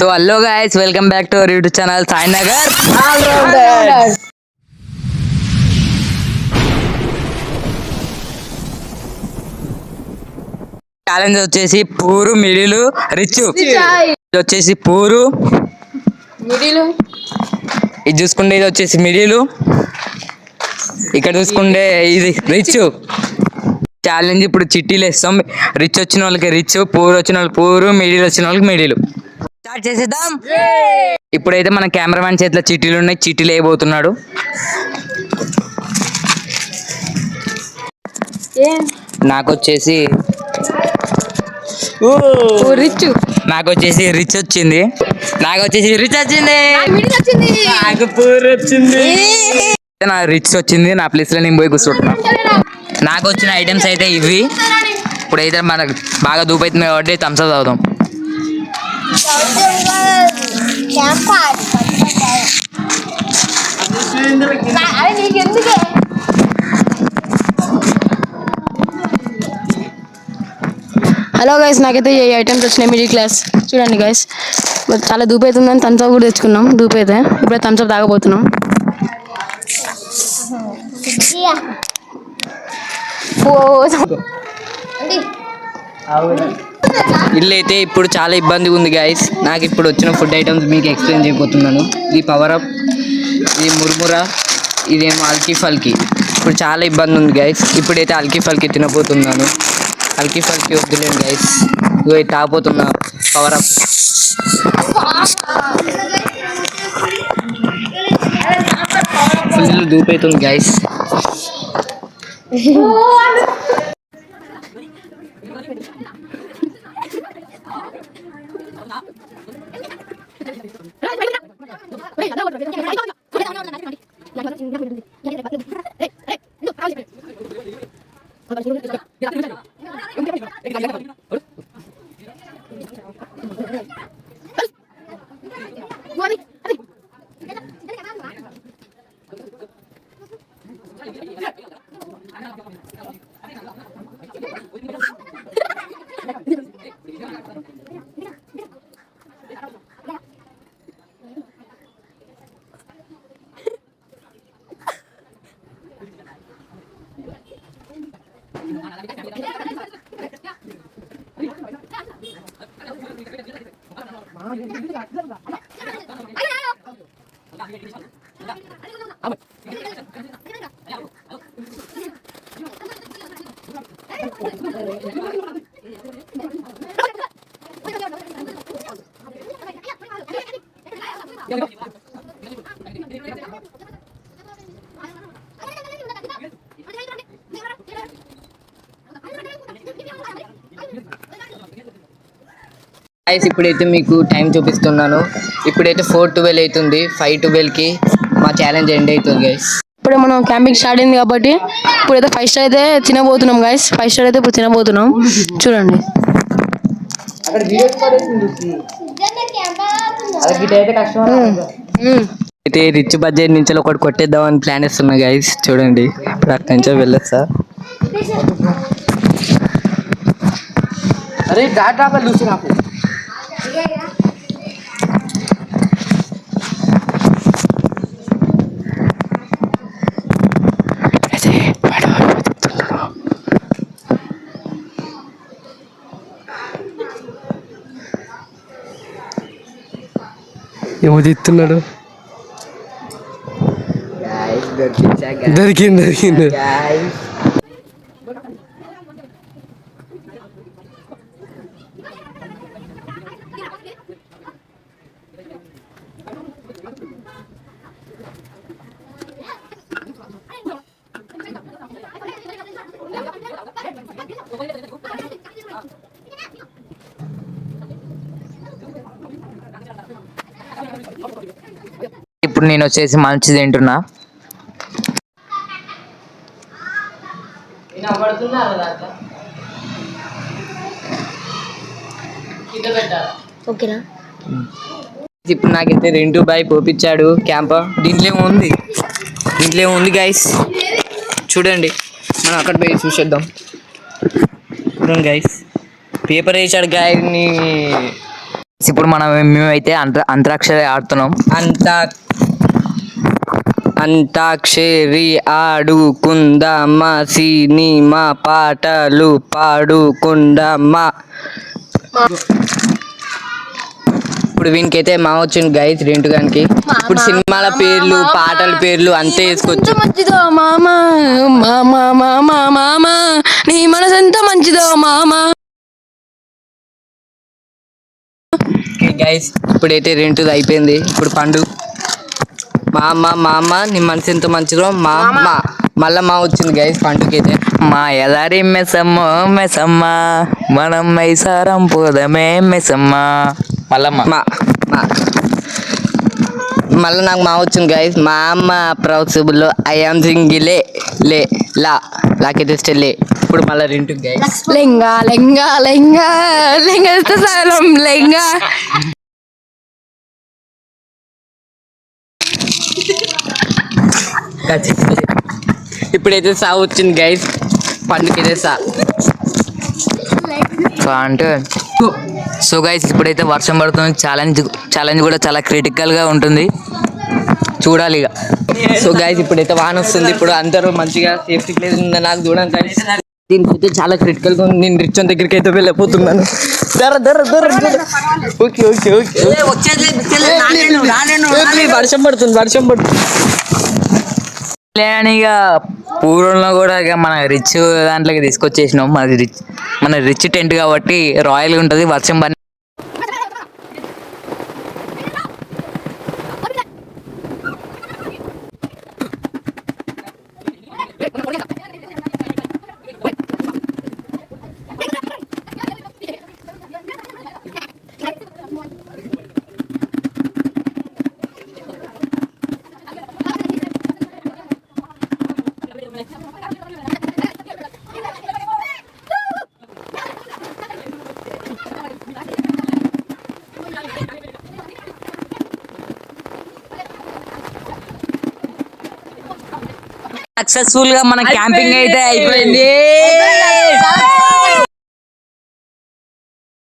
So hello guys, welcome back to our YouTube channel Sai Nagar. Challenge వచ్చేసి పూరు middle rich. ఇది వచ్చేసి పూరు middle, ఇది చూసుకుంటే ఇది వచ్చేసి మిడిలు, ఇక్కడ చూసుకుంటే ఇది రిచ్. ఛాలెంజ్ ఇప్పుడు చిట్టీలు వేస్తాం. రిచ్ వచ్చిన వాళ్ళకి రిచ్, పూర్ వచ్చిన వాళ్ళకి పూరు, మిడిల్ వచ్చిన వాళ్ళకి మిడిల్. స్టార్ట్ చేసేద్దాం. ఇప్పుడైతే మన కెమెరామ్యాన్ చేతిలో చిట్టీలు ఉన్నాయి, చిట్టీలు వేయబోతున్నాడు. నాకు వచ్చేసి రిచ్, నాకు వచ్చేసి రిచ్ వచ్చింది, నాకు వచ్చేసి రిచ్ వచ్చింది, నాకు పూర్ వచ్చింది, నా రిచ్ వచ్చింది. నా ప్లేస్ లో నేను పోయి కూర్చుంటున్నా. నాకు వచ్చిన ఐటమ్స్ అయితే ఇవి. ఇప్పుడైతే మనకు బాగా దూపైతుంది కాబట్టి థమ్స్ అప్ తాగుదాం. హలో గైస్, నాకైతే ఈ ఐటమ్స్ వచ్చినాయి మిడిల్ క్లాస్. చూడండి గైస్, చాలా దూపు అవుతుందని థమ్స్ అప్ కూడా తెచ్చుకున్నాం. దూపు అయితే ఇప్పుడే థమ్స్ అప్ తాగబోతున్నాం. ఇల్లు అయితే ఇప్పుడు చాలా ఇబ్బందిగా ఉంది గైస్. నాకు ఇప్పుడు వచ్చిన ఫుడ్ ఐటమ్స్ మీకు ఎక్స్ప్లెయిన్ చేయబోతున్నాను. ఇది పవర్ అప్, ఇది మురుమురా, ఇదేమో అల్కీ ఫల్కీ. ఇప్పుడు చాలా ఇబ్బంది ఉంది గైస్. ఇప్పుడైతే అల్కీ ఫల్కీ తినబోతున్నాను. అల్కీ ఫల్కీ వద్దులేండి గైస్, ఇగో తాగబోతున్నా పవర్ అప్. ఫుల్ దూపైతుంది గైస్. ఇప్పుడైతే మీకు టైం చూపిస్తున్నాను. ఇప్పుడైతే 4:12 అవుతుంది. 5:12కి మా ఛాలెంజ్ ఎండ్ అవుతుంది గైస్. ఇప్పుడే మనం క్యాంపింగ్ స్టార్ట్ అయింది కాబట్టి ఇప్పుడైతే 5 స్టార్ అయితే తినబోతున్నాం గైస్. 5 స్టార్ అయితే ఇప్పుడు తినబోతున్నాం. చూడండి, అయితే రిచ్ బడ్జెట్ నుంచి ఒకటి కొట్టేద్దామని ప్లాన్ వేస్తున్నా గైస్. చూడండి, ఇప్పుడు అక్కడి నుంచో వెళ్ళొస్తా. అరే డాటా లూసి నాకు ఏమో తిస్తున్నాడు. దొరికింది. ఇప్పుడు నేను వచ్చేసి మంచిది తింటున్నా. ఇప్పుడు నాకైతే 2 బాయ్ పోపించాడు క్యాంప్. దీంట్లో ఉంది గైస్. చూడండి, మనం అక్కడ పోయి చూసేద్దాం. చూడండి గైస్, పేపర్ వేసాడు గాయని. ఇప్పుడు మేమైతే అంతరాక్షరి ఆడుతున్నాం. అంతాక్షరి ఆడుకుందామా, సినిమా పాటలు పాడుకుందామా. ఇప్పుడు వీనికైతే మా వచ్చింది గైస్ రెంటు గానికి. ఇప్పుడు సినిమాల పేర్లు పాటల పేర్లు అంతే వేసుకోవచ్చు. మంచిదో మామా మామా మామా మామా, నీ మనసు ఎంత మంచిదో మామా. గైస్ ఇప్పుడైతే రెంటు అయిపోయింది. ఇప్పుడు పండు మా అమ్మ నీ మనసు ఎంత మంచిదో మా అమ్మ. మళ్ళా మా వచ్చింది గైస్ పండుగైతే. మా ఎలారి మెసమ్మ మెసమ్మ, మనం మైసారం పోదమే మెసమ్మ. మళ్ళీ నాకు మా వచ్చింది గైస్. మా అమ్మ ప్రౌసిబుల్లో ఐఎమ్ సింగిలే లే లాకైతే స్టెల్లే. ఇప్పుడు మళ్ళీ రెంటు గైస్. లెంగా లెంగా లెంగా లెంగా సారం లెంగా. ఇప్పుడైతే సా వచ్చింది గైస్. పండుగైతే సా అంటే సో గైస్ ఇప్పుడైతే వర్షం పడుతుంది. ఛాలెంజ్ కూడా చాలా క్రిటికల్గా ఉంటుంది, చూడాలి ఇక. సో గైస్ ఇప్పుడైతే వాన వస్తుంది. ఇప్పుడు అందరూ మంచిగా సేఫ్టీ ప్లేస్ ఉందని నాకు చూడండి గైస్. దీనికైతే చాలా క్రిటికల్గా ఉంది. నేను రిచ్ దగ్గరికి అయితే వెళ్ళిపోతున్నాను. ఓకే వర్షం పడుతుంది. లేని ఇక పూర్వంలో కూడా ఇక మన రిచ్ దాంట్లోకి తీసుకొచ్చేసినాం. మన రిచ్ టెంట్ కాబట్టి రాయల్గా ఉంటుంది. వర్షం పని సక్సెస్ఫుల్ గా మన క్యాంపింగ్ అయితే అయిపోయింది.